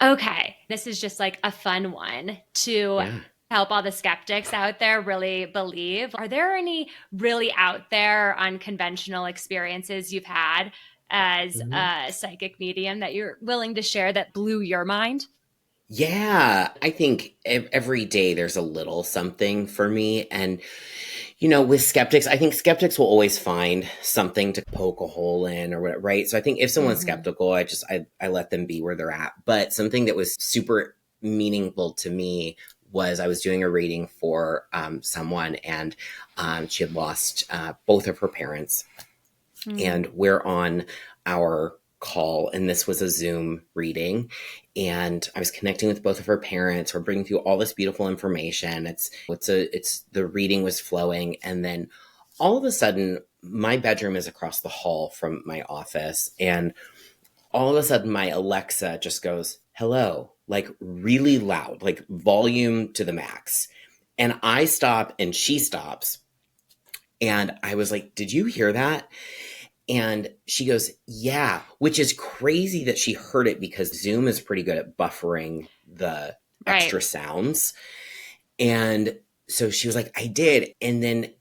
Okay. This is just like a fun one to Yeah. help all the skeptics out there really believe. Are there any really out there unconventional experiences you've had as Mhm. a psychic medium that you're willing to share that blew your mind? Yeah, I think every day there's a little something for me. And, with skeptics, I think skeptics will always find something to poke a hole in or whatever, right? So I think if someone's Mm-hmm. skeptical, I let them be where they're at. But something that was super meaningful to me was I was doing a reading for someone, and she had lost both of her parents, Mm. and we're on our call, and this was a Zoom reading, and I was connecting with both of her parents. We're bringing through all this beautiful information. It's the reading was flowing, and then all of a sudden my bedroom is across the hall from my office, and all of a sudden my Alexa just goes hello, like really loud, like volume to the max. And I stop and she stops, and I was like, did you hear that? And she goes, yeah, which is crazy that she heard it because Zoom is pretty good at buffering the Right. extra sounds. And so she was like, I did. And then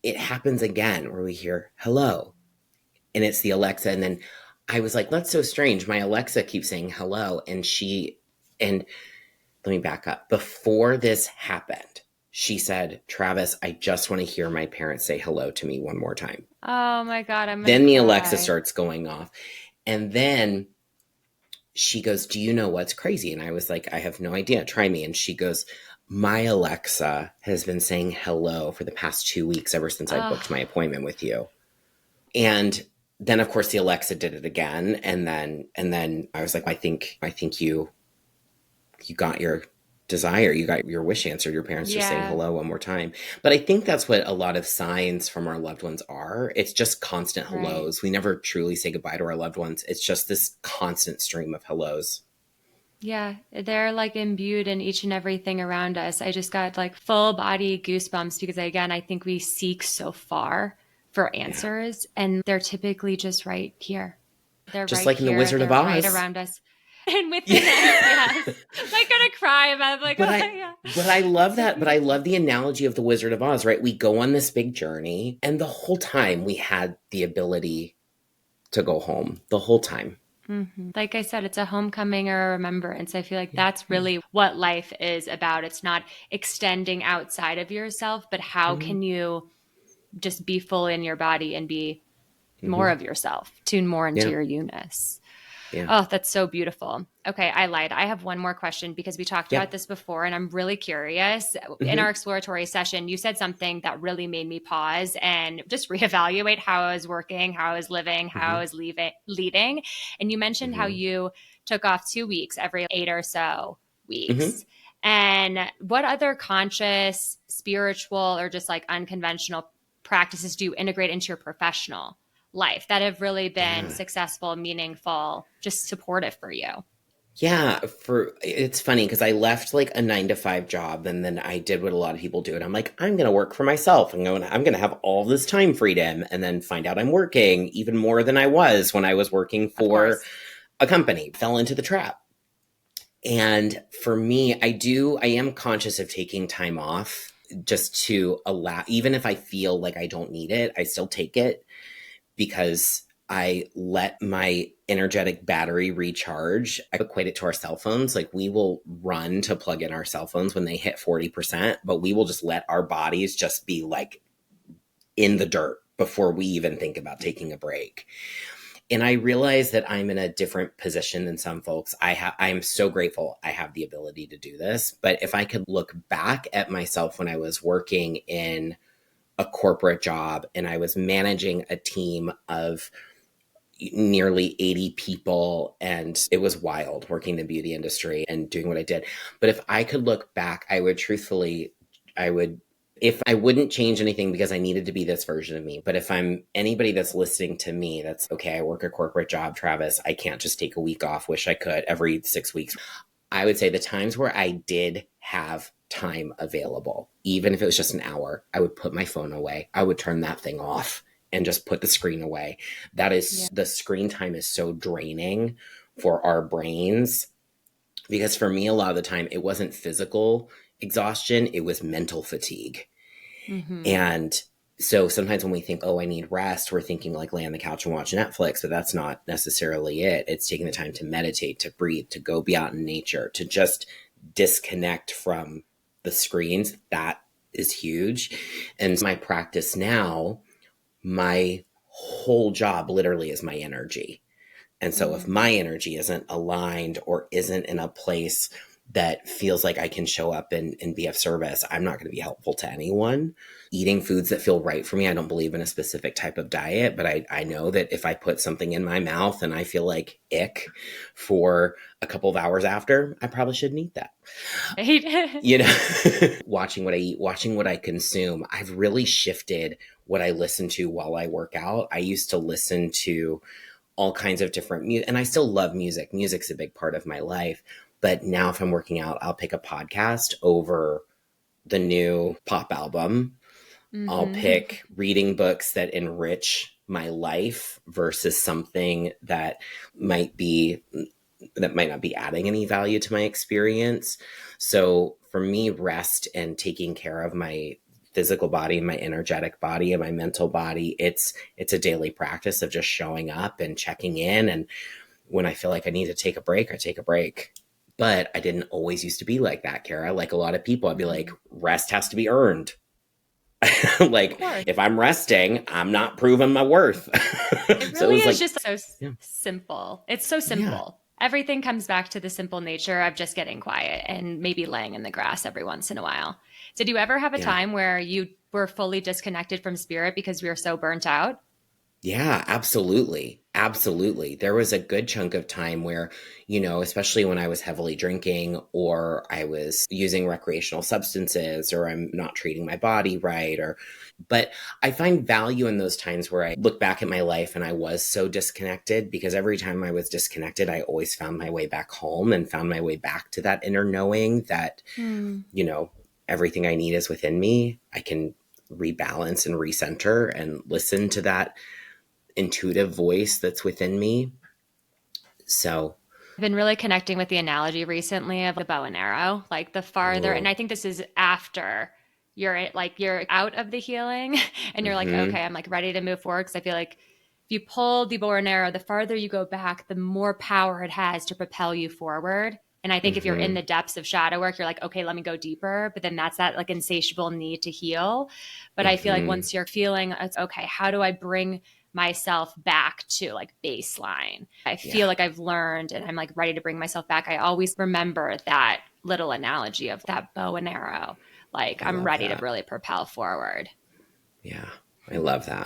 it happens again where we hear hello, and it's the Alexa. And then I was like, that's so strange. My Alexa keeps saying hello. And let me back up. Before this happened, she said, Travis, I just want to hear my parents say hello to me one more time. Oh my God, I'm gonna Then the Alexa cry. starts going off. And then she goes, do you know what's crazy? And I was like, I have no idea. Try me. And she goes, my Alexa has been saying hello for the past 2 weeks ever since I booked my Oh, appointment with you. And then of course the Alexa did it again. And then I was like, I think you got your desire, you got your wish answered. Your parents just saying yeah. hello one more time. But I think that's what a lot of signs from our loved ones are. It's just constant Right. hellos. We never truly say goodbye to our loved ones. It's just this constant stream of hellos. Yeah, they're like imbued in each and everything around us. I just got like full body goosebumps because, again, I think we seek so far for Yeah. answers, and they're typically just right here. They're Just right like in the here. Wizard of They're right Oz. around us and within us. Yes. Yeah. I'm like gonna cry about it. Like, but oh, I yeah. but I love So that. But I beautiful. love the analogy of the Wizard of Oz, right? We go on this big journey, and the whole time we had the ability to go home. The whole time. Like I said, it's a homecoming or a remembrance. I feel like Yeah. that's really what life is about. It's not extending outside of yourself, but how Hmm. can you just be full in your body and be more Hmm. of yourself, tune more into Yeah. your you-ness. Yeah. Oh, that's so beautiful. Okay, I lied. I have one more question because we talked Yeah. about this before and I'm really curious. In our Hmm. exploratory session, you said something that really made me pause and just reevaluate how I was working, how I was living, how I Hmm. was leading. And you mentioned how Hmm. you took off 2 weeks every 8 or so Hmm. weeks. And what other conscious, spiritual, or just like unconventional practices do you integrate into your professional life that have really been Yeah. successful, meaningful, just supportive for you? Yeah, for it's funny because I left like a 9 to 5 job, and then I did what a lot of people do, and I'm like, I'm gonna work for myself, and I'm gonna have all this time freedom, and then find out I'm working even more than I was when I was working Of for course. a company. Fell into the trap. And for me, I am conscious of taking time off just to allow, even if I feel like I don't need it, I still take it because I let my energetic battery recharge. I equate it to our cell phones. Like we will run to plug in our cell phones when they hit 40%, but we will just let our bodies just be like in the dirt before we even think about taking a break. And I realize that I'm in a different position than some folks. I'm so grateful I have the ability to do this. But if I could look back at myself when I was working in a corporate job and I was managing a team of nearly 80 people, and it was wild working in the beauty industry and doing what I did. But if I could look back, I would, if I wouldn't change anything because I needed to be this version of me. But if I'm anybody that's listening to me, that's okay, I work a corporate job, Travis, I can't just take a week off, wish I could every 6 weeks. I would say the times where I did have time available, even if it was just an hour, I would put my phone away. I would turn that thing off and just put the screen away. Yeah. The screen time is so draining for our brains Because for me, a lot of the time, it wasn't physical exhaustion, it was mental fatigue. Mm-hmm. And so sometimes when we think, oh, I need rest, we're thinking like lay on the couch and watch Netflix, but that's not necessarily it. It's taking the time to meditate, to breathe, to go be out in nature, to just disconnect from the screens. That is huge. And my practice now, my whole job literally is my energy. And so if my energy isn't aligned or isn't in a place that feels like I can show up and be of service, I'm not going to be helpful to anyone. Eating foods that feel right for me. I don't believe in a specific type of diet, but I know that if I put something in my mouth and I feel like ick for a couple of hours after, I probably shouldn't eat that. Right. You know, watching what I eat, watching what I consume. I've really shifted what I listen to while I work out. I used to listen to all kinds of different music, and I still love music. Music's a big part of my life. But now if I'm working out, I'll pick a podcast over the new pop album. I'll Mm-hmm. pick reading books that enrich my life versus something that might be that might not be adding any value to my experience. So for me, rest and taking care of my physical body, my energetic body, and my mental body, it's a daily practice of just showing up and checking in. And when I feel like I need to take a break, I take a break. But I didn't always used to be like that, Kara. Like a lot of people, I'd be like, rest has to be earned. Of Like course. if I'm resting, I'm not proving my worth. It So it really was is like, just so yeah, simple. It's so yeah, simple. Everything comes back to the simple nature of just getting quiet and maybe laying in the grass every once in a while. Did you ever have a yeah. time where you were fully disconnected from spirit because you were so burnt out? Yeah, absolutely. Absolutely. There was a good chunk of time where, especially when I was heavily drinking or I was using recreational substances or I'm not treating my body right but I find value in those times where I look back at my life and I was so disconnected because every time I was disconnected, I always found my way back home and found my way back to that inner knowing that, Hmm. you know, everything I need is within me. I can rebalance and recenter and listen to that intuitive voice that's within me. So, I've been really connecting with the analogy recently of the bow and arrow, like the farther, and oh, I think this is after you're out of the healing and you're like, mm-hmm, okay, I'm like ready to move forward because I feel like if you pull the bow and arrow, the farther you go back, the more power it has to propel you forward. And I think if you're in mm-hmm, the depths of shadow work, you're like, okay, let me go deeper. But then that's that like insatiable need to heal. But I feel like mm-hmm. once you're feeling it's okay, how do I bring myself back to like baseline? I Yeah, feel like I've learned and I'm like ready to bring myself back. I always remember that little analogy of that bow and arrow. Like I I'm love ready to that. really propel forward. Yeah, I love that.